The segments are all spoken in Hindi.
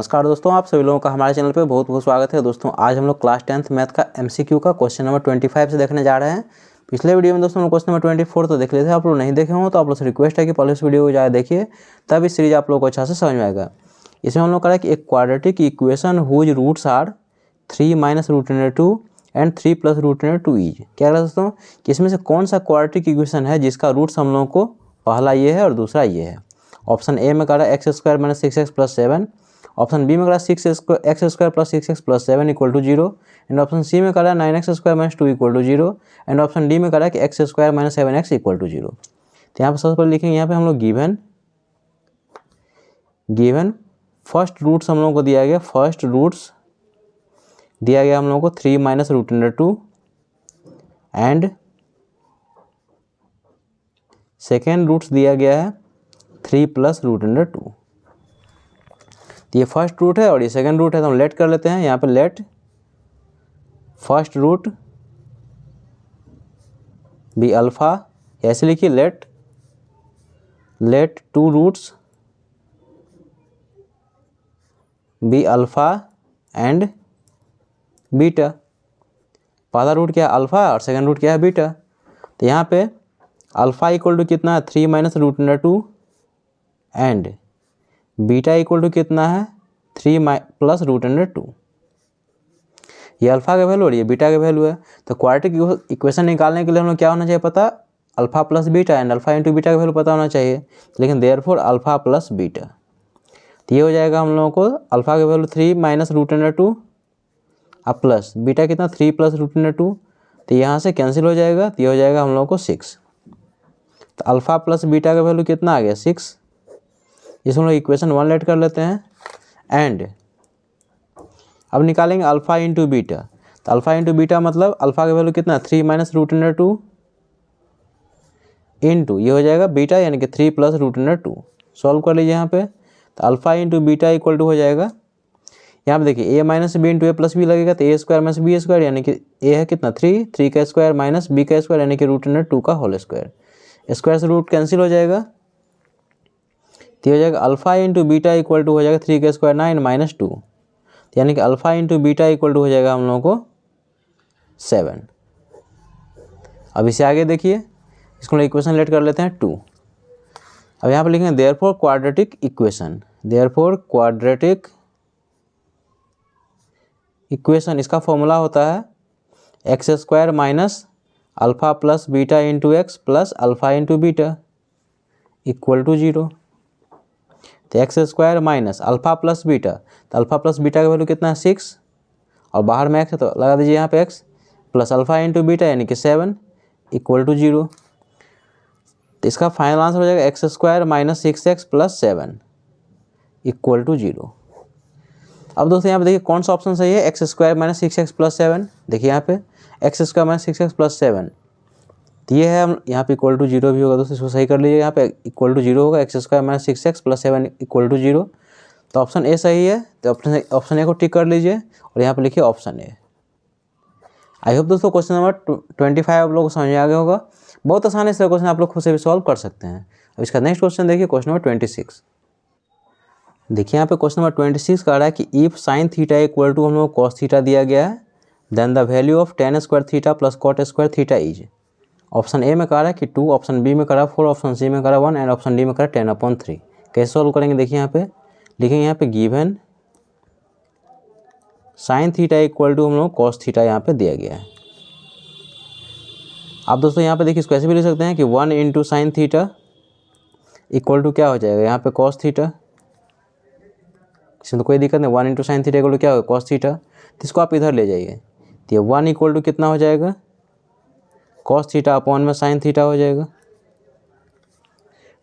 नमस्कार दोस्तों, आप सभी लोगों का हमारे चैनल पे बहुत बहुत स्वागत है। दोस्तों आज हम लोग क्लास 10th मैथ का MCQ का क्वेश्चन नंबर 25 से देखने जा रहे हैं। पिछले वीडियो में दोस्तों हम क्वेश्चन नंबर 24 तो देख लेते हैं। आप लोग नहीं देखे हो तो आप लोग से रिक्वेस्ट है कि पहले इस वीडियो को ज़्यादा देखिए, तब इस सीरीज आप लोग को अच्छा से समझ में आएगा। इसमें हम लोग करें कि एक quadratic equation whose roots are 3 - √2 and 3 + √2 is. क्या है दोस्तों कि इसमें से कौन सा क्वाड्रेटिक इक्वेशन है जिसका रूट्स हम लोगों को पहला ये है और दूसरा ये है। ऑप्शन ए में करा x² - 6x + 7, ऑप्शन बी में करा 6x² + 6x + 7 = 0, and option C में करा 9x² - 2 = 0, एंड ऑप्शन डी में करा कि x² - 7x = 0। तो यहाँ पर सबसे पहले लिखेंगे, यहाँ पे हम लोग गिवन फर्स्ट रूट्स हम लोगों को दिया गया, फर्स्ट रूट्स दिया गया हम लोगों को 3 - √2 एंड सेकेंड रूट्स दिया गया है 3 + √2। तो ये फर्स्ट रूट है और ये सेकंड रूट है, तो हम लेट कर लेते हैं। यहाँ पे let first root be alpha, ऐसे लिखिए let 2 roots be alpha and beta. पहला रूट क्या है अल्फा और सेकंड रूट क्या है बीटा। तो यहाँ पे अल्फा इक्वल टू कितना है 3 - √2 एंड बीटा इक्वल टू कितना है 3 + √2। ये अल्फा का वैल्यू और ये बीटा का वैल्यू है। तो क्वाड्रेटिक इक्वेशन निकालने के लिए हम लोग क्या होना चाहिए पता, alpha plus beta and alpha into beta का वैल्यू पता होना चाहिए। लेकिन देयरफॉर अल्फा प्लस बीटा, तो ये हो जाएगा हम लोगों को अल्फा का वैल्यू 3 - √2 अब प्लस बीटा कितना 3 + √2, तो यहाँ से कैंसिल हो जाएगा, तो ये हो जाएगा हम लोगों को 6। तो अल्फा प्लस बीटा का वैल्यू कितना आ गया 6। इसमें हम लोग इक्वेशन 1 लेट कर लेते हैं एंड अब निकालेंगे अल्फा इंटू बीटा। तो अल्फा इंटू बीटा मतलब अल्फा का वैल्यू कितना 3 - √2 इंटू ये हो जाएगा बीटा यानी कि 3 + √2। सॉल्व कर लीजिए यहाँ पे। तो alpha into beta equal to हो जाएगा, यहाँ पे देखिए a - b into a + b लगेगा, तो a² - b² यानी कि a है कितना 3 का स्क्वायर माइनस b का स्क्वायर यानी कि √2 का होल स्क्वायर। स्क्वायर से रूट कैंसिल हो जाएगा, तो हो जाएगा alpha into beta equal to हो जाएगा 3 का स्क्वायर 9 - 2, यानी कि alpha into beta equal to हो जाएगा हम लोगों को 7। अब इसे आगे देखिए, इसको इक्वेशन लेट कर लेते हैं 2। अब यहाँ पर लिखेंगे therefore quadratic equation, therefore quadratic equation इसका फॉर्मूला होता है x² - alpha plus beta into x plus alpha into beta equal to 0। तो x² - अल्फा प्लस बीटा, तो अल्फा प्लस बीटा का वैल्यू कितना है 6 और बाहर में x है तो लगा दीजिए यहाँ पे x plus alpha into beta यानी कि 7 इक्वल टू 0। तो इसका फाइनल आंसर हो जाएगा x² - 6x plus 7 equal to 0। अब दोस्तों यहाँ पे देखिए कौन सा ऑप्शन सही है, x² - 6x प्लस 7। देखिए यहाँ पे x² - 6x प्लस 7, तो ये है हम यहाँ पे इक्वल टू 0 भी होगा दोस्तों, इसको सही कर लीजिए। यहाँ पे इक्वल टू 0 होगा, x² - 6x plus 7 equal to 0। तो ऑप्शन ए सही है, तो ऑप्शन ए को टिक कर लीजिए और यहाँ पे लिखिए ऑप्शन ए। आई होप दोस्तों क्वेश्चन नंबर 25 आप लोगों को समझ में आ गया होगा। बहुत आसानी से क्वेश्चन आप लोग खुद से भी सॉल्व कर सकते हैं। अब इसका नेक्स्ट क्वेश्चन देखिए, क्वेश्चन नंबर 26। देखिए यहाँ पे क्वेश्चन नंबर 26 कह रहा है कि if sin theta equal to हम लोग cos थीटा दिया गया है, then the value of tan² theta plus cot² theta is. Option A में कह रहा है कि 2, ऑप्शन बी में कह रहा है 4, ऑप्शन सी में कह रहा है 1 एंड ऑप्शन डी में कह रहा है 10/3। कैसे सॉल्व करेंगे देखिए यहाँ पे लिखेंगे, यहाँ पे given sin theta equal to हम लोग cos थीटा यहाँ पे दिया गया है। आप दोस्तों यहाँ पे देखिए इसको ऐसे भी लिख सकते हैं कि 1 × sin थीटा इक्वल टू क्या हो जाएगा यहाँ पे cos थीटा। इसमें तो कोई दिक्कत नहीं, 1 × sin थीटा इक्वल टू क्या होगा cos थीटा। तो इसको आप इधर ले जाइए, तो ये 1 इक्वल टू कितना हो जाएगा cos थीटा अपॉन में sin थीटा हो जाएगा।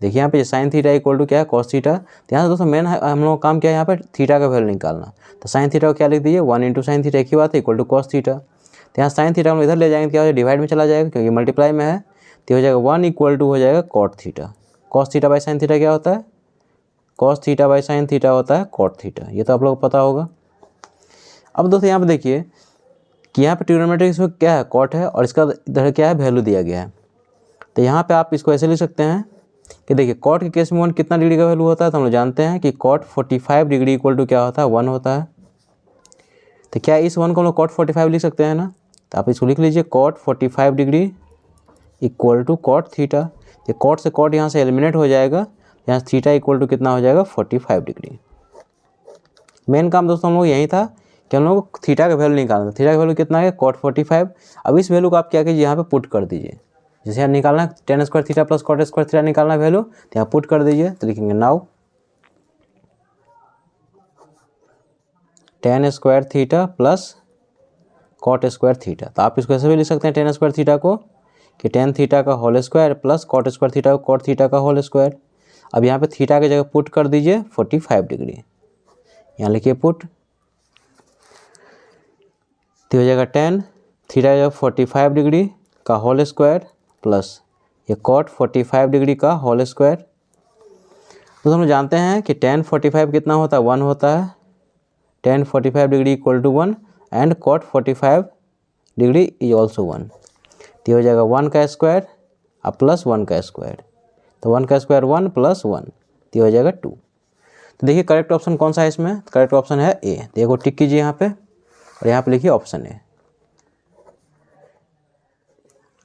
देखिए यहाँ पे sin थीटा इक्वल टू क्या है cos थीटा। तो यहाँ से दोस्तों मेन हम लोग काम क्या है यहाँ पे थीटा का वैल्यू निकालना। तो sin थीटा को क्या लिख दीजिए 1 × sin थीटा, एक ही बात है, इक्वल टू cos थीटा। तो यहाँ sin थीटा हम इधर ले जाएंगे, क्या हो जाएगा डिवाइड में चला जाएगा क्योंकि मल्टीप्लाई में है, तो हो जाएगा 1 इक्वल टू हो जाएगा cot theta. cos theta by sin theta क्या होता है, cos theta by sin theta होता है cot थीटा, ये तो आप लोग को पता होगा। अब दोस्तों यहाँ पे देखिए कि यहाँ पे ट्रिग्नोमेट्रिक इसमें क्या है cot है और इसका इधर क्या है वैल्यू दिया गया है। तो यहाँ पे आप इसको ऐसे लिख सकते हैं कि देखिए कॉट के केस में 1 कितना डिग्री का वैल्यू होता है, तो हम लोग जानते हैं कि कॉट 45 डिग्री इक्वल टू क्या होता है, 1 होता है। तो क्या इस 1 को हम लोग कॉट 45 लिख सकते हैं ना, तो आप इसको लिख लीजिए cot 45 degree equal to cot theta. ये कॉट से कॉट यहाँ से एलिमिनेट हो जाएगा, यहाँ थीटा इक्वल टू कितना हो जाएगा, 45 डिग्री। मेन काम दोस्तों हम लोग यही था कि हम लोग थीटा का वैल्यू निकालना था। थीटा का वैल्यू कितना है, कॉट 45। अब इस वैल्यू को आप क्या कीजिए, यहाँ पे पुट कर दीजिए। जैसे यहाँ निकालना है tan square theta plus cot square theta निकालना है वैल्यू, तो यहाँ पुट कर दीजिए। तो लिखेंगे now tan square theta plus cot square theta. तो आप इसको ऐसे भी लिख सकते हैं tan स्क्वायर थीटा को कि tan थीटा का whole square plus cot square theta को कॉट थीटा का होल स्क्वायर। अब यहाँ पे थीटा की जगह पुट कर दीजिए 45 डिग्री, यहाँ लिखिए पुट। तो हो जाएगा tan थीटा की जगह 45 डिग्री का होल स्क्वायर प्लस ये कॉट 45 डिग्री का होल स्क्वायर। तो हम लोग जानते हैं कि tan 45 कितना होता है, 1 होता है। tan 45 degree equal to 1 and cot 45 degree is also 1। तो हो जाएगा 1 का स्क्वायर और प्लस 1 का स्क्वायर। तो 1 का स्क्वायर 1 प्लस 1, तो हो जाएगा 2। तो देखिए करेक्ट ऑप्शन कौन सा है इसमें, करेक्ट ऑप्शन है ए। तो एक को टिक कीजिए यहाँ पे और यहाँ पे लिखिए ऑप्शन ए।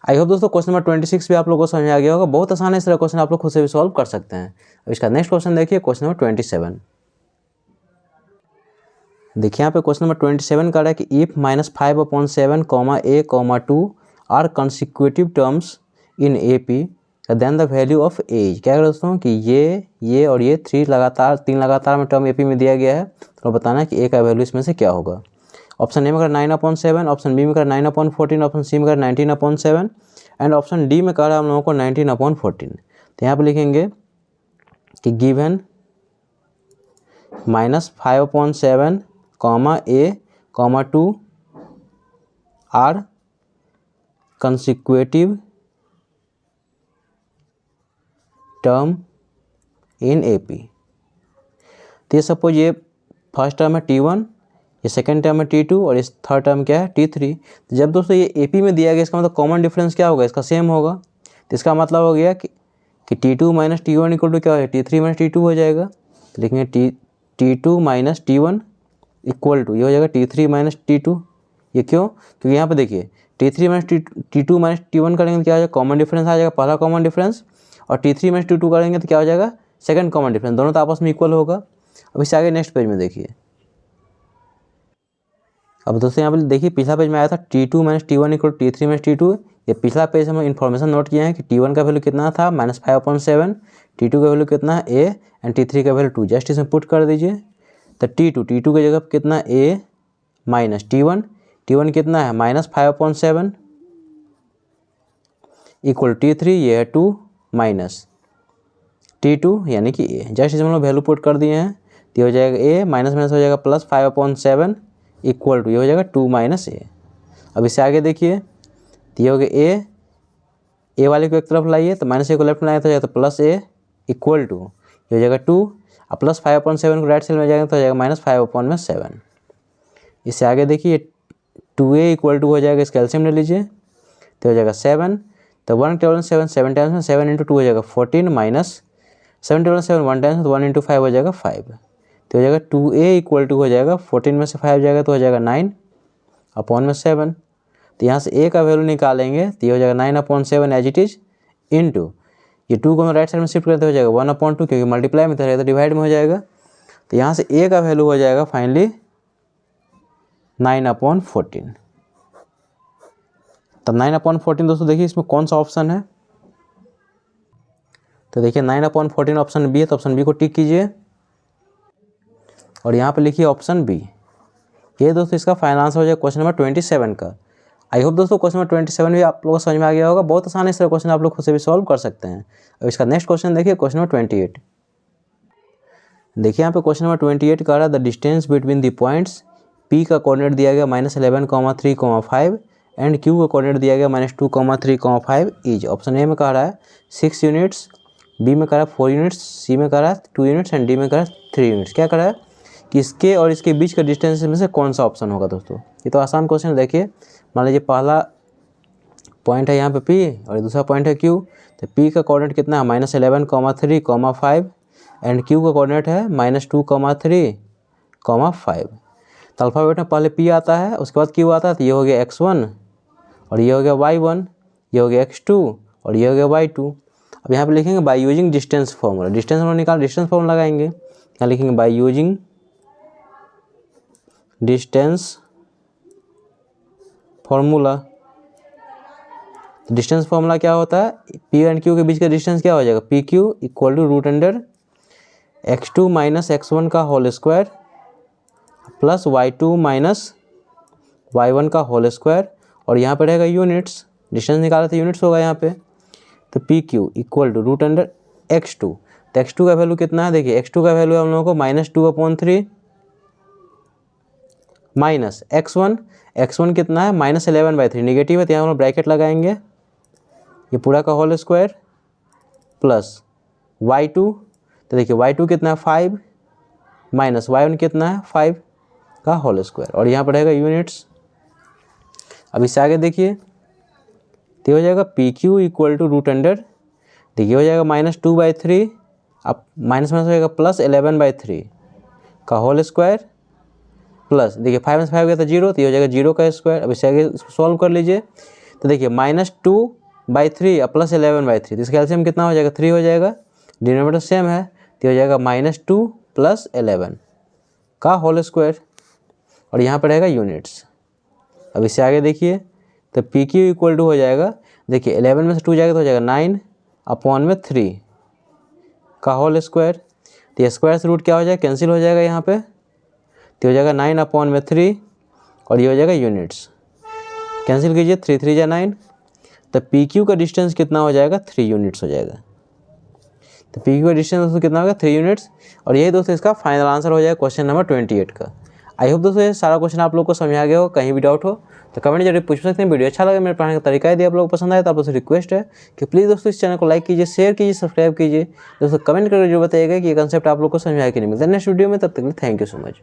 आई होप दोस्तों क्वेश्चन नंबर 26 भी आप लोगों को समझ आ गया होगा। बहुत आसान है, इस तरह क्वेश्चन आप लोग खुद से भी सॉल्व कर सकते हैं। अब इसका नेक्स्ट क्वेश्चन देखिए, क्वेश्चन नंबर 27। देखिए यहाँ पे क्वेश्चन नंबर 27 का रहा है कि if -5/7 a 2 are consecutive terms in AP then the value of एज। क्या है दोस्तों कि ये और ये 3 लगातार में टर्म AP में दिया गया है, तो बताना है कि ए का वैल्यू इसमें से क्या होगा। ऑप्शन ए में करा 9/7, ऑप्शन बी में करा 9/14, ऑप्शन सी में करा 19/7 एंड ऑप्शन डी में करा हम लोगों को 19/14। तो यहाँ पे लिखेंगे कि given -5/7 a 2 are consecutive term in AP। तो ये सपोज ये फर्स्ट टर्म है T1, ये सेकेंड टर्म है T2 और इस थर्ड टर्म क्या है T3। तो जब दोस्तों ये AP में दिया गया, इसका मतलब कॉमन डिफरेंस क्या होगा, इसका सेम होगा। तो इसका मतलब हो गया कि T2 minus T1 equal to क्या हो जाएगा, T3 माइनस T2 हो जाएगा। तो लिखेंगे T2 minus T1 equal to ये हो जाएगा T3 माइनस T2। ये क्यों, क्योंकि यहाँ पे देखिए T3 minus T2 minus T1 करेंगे तो क्या हो जाएगा, कॉमन डिफरेंस आ जाएगा, पहला कॉमन डिफरेंस। और T3 माइनस T2 करेंगे तो क्या हो जाएगा, सेकंड कॉमन डिफरेंस। दोनों तो आपस में इक्वल होगा। अब इससे आगे नेक्स्ट पेज में देखिए। अब दोस्तों यहाँ पे देखिए पिछला पेज में आया था T2 minus T1 equal T3 minus T2। ये पिछला पेज हम इन्फॉर्मेशन नोट किए हैं कि T1 का वैल्यू कितना था -5/7, T2 का वैल्यू कितना है A एंड T3 का वैल्यू 2। जस्ट इसमें पुट कर दीजिए। तो T2 की जगह कितना A माइनस T1 कितना है -5/7 इक्वल T3 ये है 2 माइनस T2 यानी कि A। जस्ट इसमें हम लोग वैल्यू पुट कर दिए हैं। तो हो जाएगा A माइनस माइनस हो जाएगा प्लस 5/7 इक्वल टू ये हो जाएगा 2 माइनस A। अब इससे आगे देखिए, तो ये हो गया A वाले को एक तरफ लाइए, तो माइनस A को लेफ्ट में लाइए तो हो जाएगा प्लस A इक्वल टू ये हो जाएगा 2 और प्लस 5/7 को राइट साइड में जाएगा तो हो जाएगा -5/7। इससे आगे देखिए 2A इक्वल टू हो जाएगा, इसका एलसीएम ले लीजिए तो हो जाएगा 7। तो 1 × 7 7 टाइम्स में 7 × 2 हो जाएगा 14 माइनस 7 × 7 1 टाइम्स तो 1 × 5 हो जाएगा 5। तो हो जाएगा 2A इक्वल टू हो जाएगा 14 में से 5 जाएगा तो हो जाएगा 9/7। तो यहाँ से A का वैल्यू निकालेंगे तो ये हो जाएगा 9/7 एज इट इज इंटू ये 2 को राइट साइड में शिफ्ट करते हो जाएगा 1/2 क्योंकि मल्टीप्लाई में तो डिवाइड में हो जाएगा। तो यहाँ से A का वैल्यू हो जाएगा फाइनली 9/14। तब 9/14 दोस्तों देखिए इसमें कौन सा ऑप्शन है, तो देखिए 9/14 ऑप्शन बी है। तो ऑप्शन बी को टिक कीजिए और यहाँ पे लिखिए ऑप्शन बी। ये दोस्तों इसका फाइनल आंसर हो जाएगा क्वेश्चन नंबर 27 का। आई होप दोस्तों क्वेश्चन नंबर 27 भी आप लोगों को समझ में आ गया होगा। बहुत आसान है, इस तरह क्वेश्चन आप लोग खुद से भी सॉल्व कर सकते हैं। अब इसका नेक्स्ट क्वेश्चन देखिए, क्वेश्चन नंबर 28। देखिए यहाँ पे क्वेश्चन नंबर 28 का रहा है the distance between the points P का कोऑर्डिनेट दिया गया -11, 3, 5 एंड Q का कोऑर्डिनेट दिया गया -2, 3, 5 इज। ऑप्शन ए में कह रहा है 6 यूनिट्स, बी में कह रहा है 4 यूनिट्स, सी में कह रहा है 2 यूनिट्स एंड डी में कह रहा है 3 यूनिट्स। क्या कह रहा है कि इसके और इसके बीच का डिस्टेंस में से कौन सा ऑप्शन होगा। दोस्तों ये तो आसान क्वेश्चन। देखिए मान लीजिए पहला पॉइंट है यहाँ पे P और दूसरा पॉइंट है Q। तो P का कोऑर्डिनेट कितना है -11,3,5 एंड Q का कोऑर्डिनेट है -2,3,5। तो अल्फ़ाबेट में पहले P आता है, उसके बाद Q आता है। तो ये हो गया x1 और ये हो गया y1, ये हो गया x2 और ये हो गया y2। अब यहाँ पे लिखेंगे by using distance formula. Distance हम निकाल, डिस्टेंस फॉर्मूला लगाएंगे। यहाँ लिखेंगे by using distance formula. Distance formula क्या होता है, P एंड Q के बीच का डिस्टेंस क्या हो जाएगा, PQ equal to √x2 minus x1 का whole square plus y2 minus y1 का होल स्क्वायर। और यहाँ पे रहेगा यूनिट्स, डिस्टेंस निकाले तो यूनिट्स होगा यहाँ पे। तो PQ इक्वल टू √x2। तो x2 का वैल्यू कितना है, देखिए x2 का वैल्यू हम लोगों को -2/3 माइनस x1 कितना है -11/3, निगेटिव है तो यहाँ हम लोग ब्रैकेट लगाएंगे, ये पूरा का होल स्क्वायर प्लस y2। तो देखिए y2 कितना है 5 माइनस y1 कितना है 5 का होल स्क्वायर और यहाँ पर रहेगा यूनिट्स। अब इससे आगे देखिए तो हो जाएगा PQ इक्वल टू देखिए हो जाएगा -2/3, अब माइनस हो जाएगा +11/3 का होल स्क्वायर प्लस देखिए 5 में से 5 गया तो 0, तो ये हो जाएगा 0 का स्क्वायर। अब इससे आगे इसको सॉल्व कर लीजिए। तो देखिए -2/3 और +11/3, तो इसका एलसीएम कितना हो जाएगा 3 हो जाएगा, डिनोमिनेटर सेम है तो हो जाएगा -2 + 11 का होल स्क्वायर और यहाँ पर रहेगा यूनिट्स। अब इससे आगे देखिए तो PQ इक्वल टू हो जाएगा, देखिए 11 में से 2 जाएगा तो हो जाएगा 9/3 का होल स्क्वायर। तो ये स्क्वायर से रूट क्या हो जाएगा, कैंसिल हो जाएगा यहाँ पे, तो हो जाएगा 9/3 और ये हो जाएगा यूनिट्स। कैंसिल कीजिए, 3 3 = 9। तो PQ का डिस्टेंस कितना हो जाएगा, 3 यूनिट्स हो जाएगा। तो PQ का डिस्टेंस दोस्तों कितना होगा, 3 यूनिट्स। और यही दोस्तों इसका फाइनल आंसर हो जाएगा क्वेश्चन नंबर 28 का। आई होप दोस्तों ये सारा क्वेश्चन आप लोग को समझ आ गया हो। कहीं भी डाउट हो तो कमेंट जरूर पूछ सकते हैं। वीडियो अच्छा लगा, मेरे पढ़ाने का तरीका यदि आप लोगों को पसंद आए तो आप लोगों से रिक्वेस्ट है कि प्लीज़ दोस्तों इस चैनल को लाइक कीजिए, शेयर कीजिए, सब्सक्राइब कीजिए। दोस्तों कमेंट करके जो बताइएगा कि ये कंसेप्ट आप लोग को समझ आया कि नहीं। मिलता है नेक्स्ट वीडियो में, तब तक के लिए थैंक यू सो मच।